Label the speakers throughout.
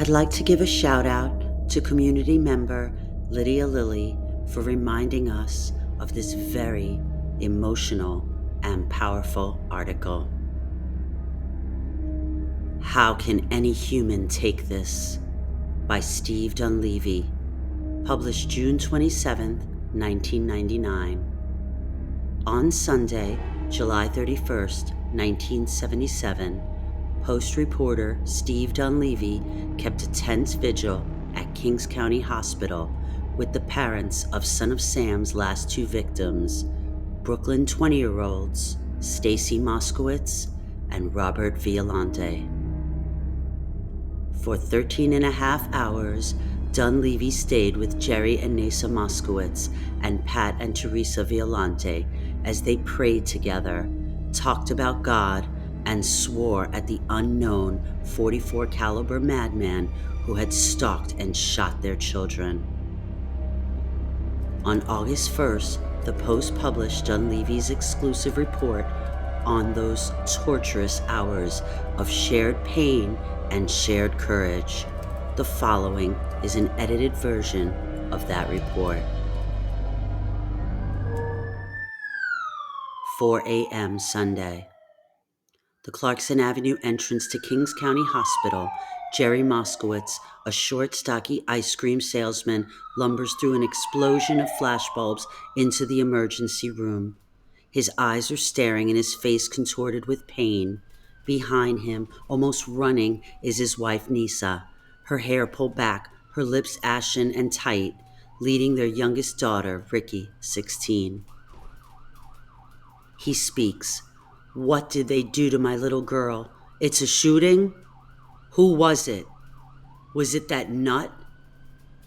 Speaker 1: I'd like to give a shout out to community member Lydia Lilly for reminding us of this very emotional and powerful article. How Can Any Human Take This? By Steve Dunleavy, published June 27, 1999. On Sunday, July 31st, 1977, Post reporter Steve Dunleavy kept a tense vigil at Kings County Hospital with the parents of Son of Sam's last two victims, Brooklyn 20-year-olds Stacy Moskowitz and Robert Violante. For 13 and a half hours, Dunleavy stayed with Jerry and Nasa Moskowitz and Pat and Teresa Violante as they prayed together, talked about God, and swore at the unknown .44 caliber madman who had stalked and shot their children. On August 1st, the Post published Dunleavy's exclusive report on those torturous hours of shared pain and shared courage. The following is an edited version of that report. 4 a.m. Sunday. The Clarkson Avenue entrance to Kings County Hospital, Jerry Moskowitz, a short, stocky ice cream salesman, lumbers through an explosion of flashbulbs into the emergency room. His eyes are staring and his face contorted with pain. Behind him, almost running, is his wife Nisa, her hair pulled back, her lips ashen and tight, leading their youngest daughter, Ricky, 16. He speaks. What did they do to my little girl? It's a shooting? Who was it? Was it that nut?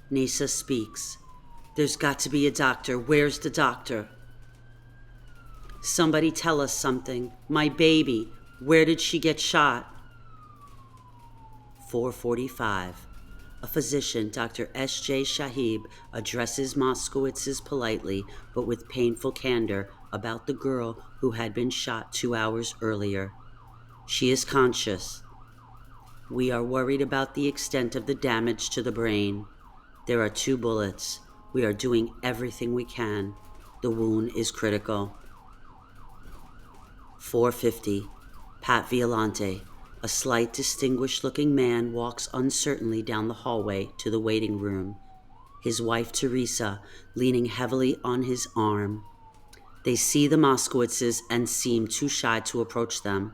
Speaker 1: Nisa speaks. There's got to be a doctor. Where's the doctor? Somebody tell us something. My baby. Where did she get shot? 4:45. A physician, Dr. S.J. Shahib, addresses Moskowitz's politely but with painful candor about the girl who had been shot 2 hours earlier. She is conscious. We are worried about the extent of the damage to the brain. There are 2 bullets. We are doing everything we can. The wound is critical. 4:50. Pat Violante, a slight, distinguished-looking man, walks uncertainly down the hallway to the waiting room, his wife Teresa leaning heavily on his arm. They see the Moskowitzes and seem too shy to approach them.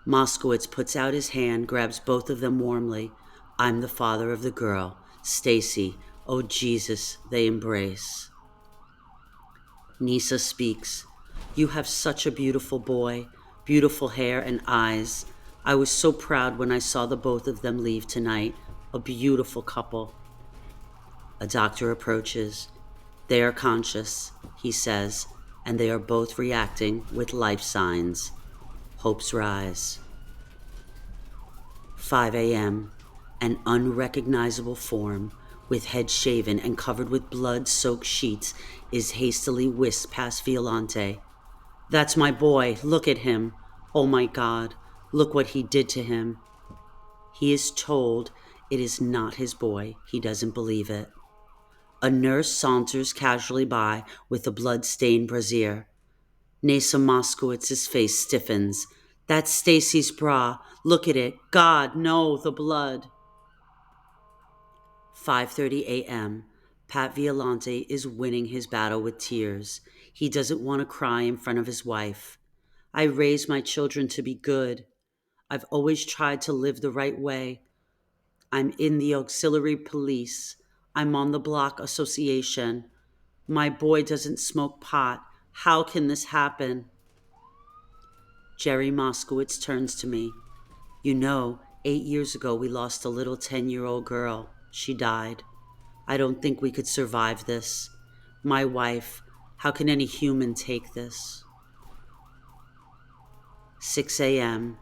Speaker 1: Moskowitz puts out his hand, grabs both of them warmly. I'm the father of the girl, Stacy. Oh, Jesus, they embrace. Nisa speaks. You have such a beautiful boy, beautiful hair and eyes. I was so proud when I saw the both of them leave tonight. A beautiful couple. A doctor approaches. They are conscious, he says, and they are both reacting with life signs. Hopes rise. 5 a.m. An unrecognizable form, with head shaven and covered with blood-soaked sheets, is hastily whisked past Violante. That's my boy. Look at him. Oh my God. Look what he did to him. He is told it is not his boy. He doesn't believe it. A nurse saunters casually by with a blood-stained brassiere. Nasa Moskowitz's face stiffens. That's Stacy's bra. Look at it. God, no, the blood. 5:30 a.m. Pat Violante is winning his battle with tears. He doesn't want to cry in front of his wife. I raised my children to be good. I've always tried to live the right way. I'm in the auxiliary police. I'm on the block association. My boy doesn't smoke pot. How can this happen? Jerry Moskowitz turns to me. You know, 8 years ago we lost a little 10-year-old girl. She died. I don't think we could survive this. My wife, how can any human take this? 6 a.m.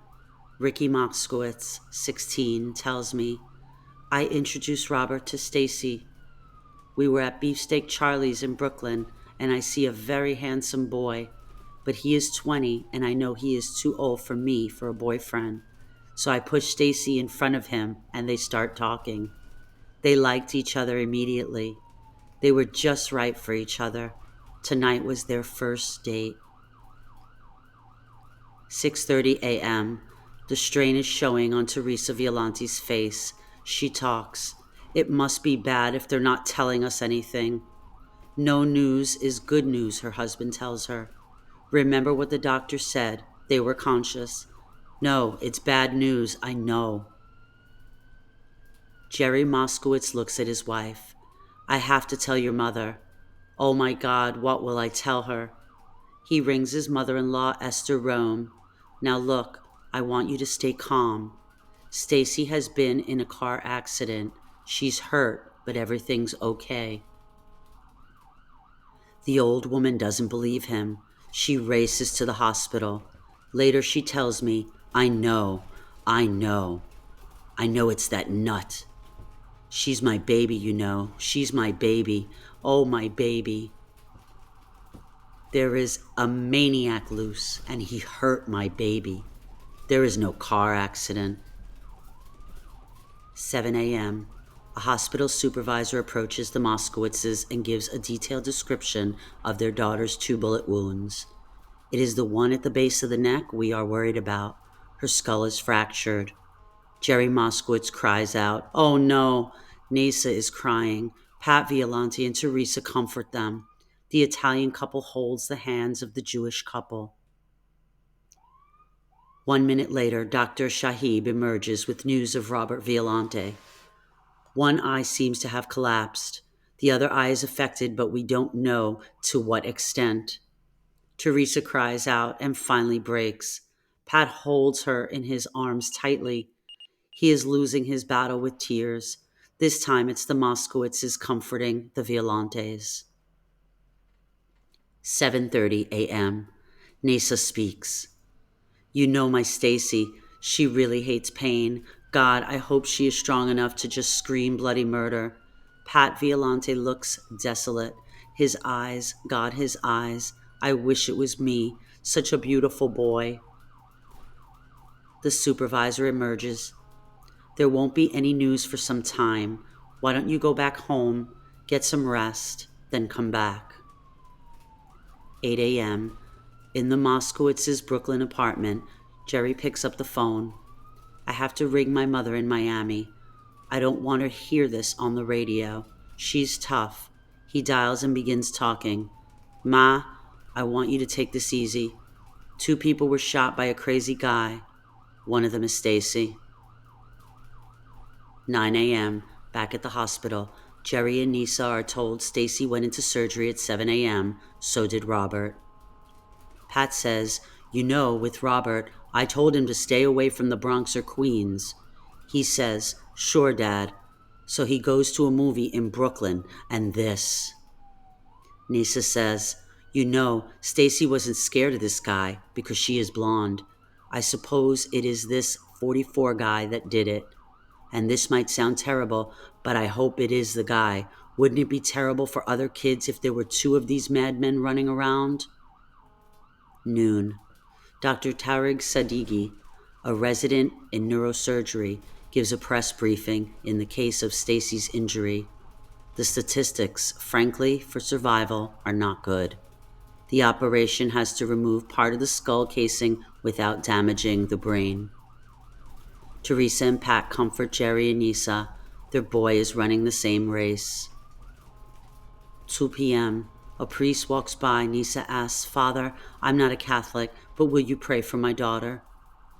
Speaker 1: Ricky Moskowitz, 16, tells me, I introduced Robert to Stacy. We were at Beefsteak Charlie's in Brooklyn, and I see a very handsome boy, but he is 20, and I know he is too old for me for a boyfriend. So I push Stacy in front of him and they start talking. They liked each other immediately. They were just right for each other. Tonight was their first date. 6:30 a.m. The strain is showing on Teresa Violante's face. She talks. It must be bad if they're not telling us anything. No news is good news, her husband tells her. Remember what the doctor said. They were conscious. No, it's bad news, I know. Jerry Moskowitz looks at his wife. I have to tell your mother. Oh my God, what will I tell her? He rings his mother-in-law, Esther Rome. Now look, I want you to stay calm. Stacy has been in a car accident. She's hurt, but everything's okay. The old woman doesn't believe him. She races to the hospital. Later she tells me, I know it's that nut. She's my baby, you know. She's my baby. Oh, my baby. There is a maniac loose, and he hurt my baby. There is no car accident. 7 a.m. A hospital supervisor approaches the Moskowitzes and gives a detailed description of their daughter's 2 bullet wounds. It is the one at the base of the neck we are worried about. Her skull is fractured. Jerry Moskowitz cries out, oh no! Nasa is crying. Pat Violante and Teresa comfort them. The Italian couple holds the hands of the Jewish couple. 1 minute later, Dr. Shahib emerges with news of Robert Violante. One eye seems to have collapsed. The other eye is affected, but we don't know to what extent. Teresa cries out and finally breaks. Pat holds her in his arms tightly. He is losing his battle with tears. This time it's the Moskowitzes comforting the Violantes. 7:30 a.m. Nasa speaks. You know my Stacy. She really hates pain. God, I hope she is strong enough to just scream bloody murder. Pat Violante looks desolate. His eyes, God, his eyes. I wish it was me. Such a beautiful boy. The supervisor emerges. There won't be any news for some time. Why don't you go back home, get some rest, then come back? 8 a.m. In the Moskowitz's Brooklyn apartment, Jerry picks up the phone. I have to ring my mother in Miami. I don't want her to hear this on the radio. She's tough. He dials and begins talking. Ma, I want you to take this easy. 2 people were shot by a crazy guy. One of them is Stacy. 9 a.m. Back at the hospital, Jerry and Nisa are told Stacy went into surgery at 7 a.m. So did Robert. Pat says, you know, with Robert, I told him to stay away from the Bronx or Queens. He says, sure, Dad. So he goes to a movie in Brooklyn, and this. Nisa says, you know, Stacy wasn't scared of this guy because she is blonde. I suppose it is this 44 guy that did it. And this might sound terrible, but I hope it is the guy. Wouldn't it be terrible for other kids if there were 2 of these madmen running around? Noon. Dr. Tariq Sadeghi, a resident in neurosurgery, gives a press briefing in the case of Stacy's injury. The statistics, frankly, for survival are not good. The operation has to remove part of the skull casing without damaging the brain. Teresa and Pat comfort Jerry and Nisa. Their boy is running the same race. 2 p.m. A priest walks by. Nisa asks, Father, I'm not a Catholic, but will you pray for my daughter?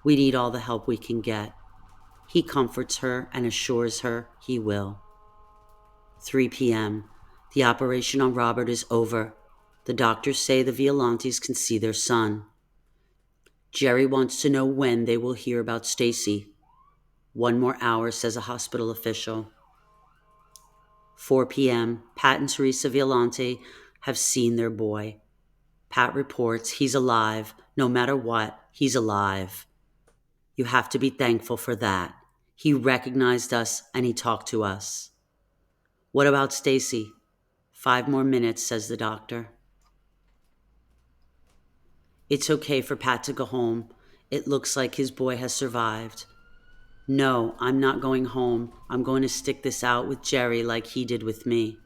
Speaker 1: We need all the help we can get. He comforts her and assures her he will. 3 p.m. The operation on Robert is over. The doctors say the Violantes can see their son. Jerry wants to know when they will hear about Stacy. 1 more hour, says a hospital official. 4 p.m. Pat and Teresa Violante have seen their boy. Pat reports he's alive. No matter what, he's alive. You have to be thankful for that. He recognized us and he talked to us. What about Stacy? 5 more minutes, says the doctor. It's okay for Pat to go home. It looks like his boy has survived. No, I'm not going home. I'm going to stick this out with Jerry like he did with me.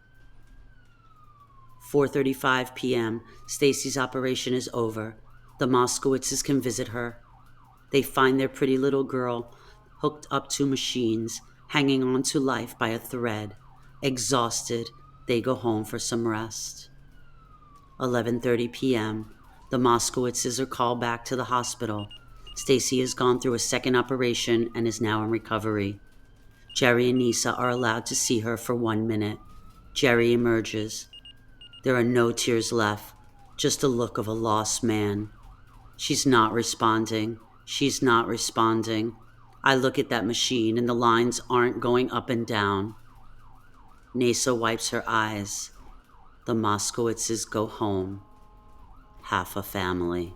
Speaker 1: 4:35 p.m. Stacy's operation is over. The Moskowitzes can visit her. They find their pretty little girl hooked up to machines, hanging on to life by a thread. Exhausted, they go home for some rest. 11:30 p.m. The Moskowitzes are called back to the hospital. Stacy has gone through a second operation and is now in recovery. Jerry and Nisa are allowed to see her for 1 minute. Jerry emerges. There are no tears left, just a look of a lost man. She's not responding. She's not responding. I look at that machine and the lines aren't going up and down. Nisa wipes her eyes. The Moskowitzes go home. Half a family.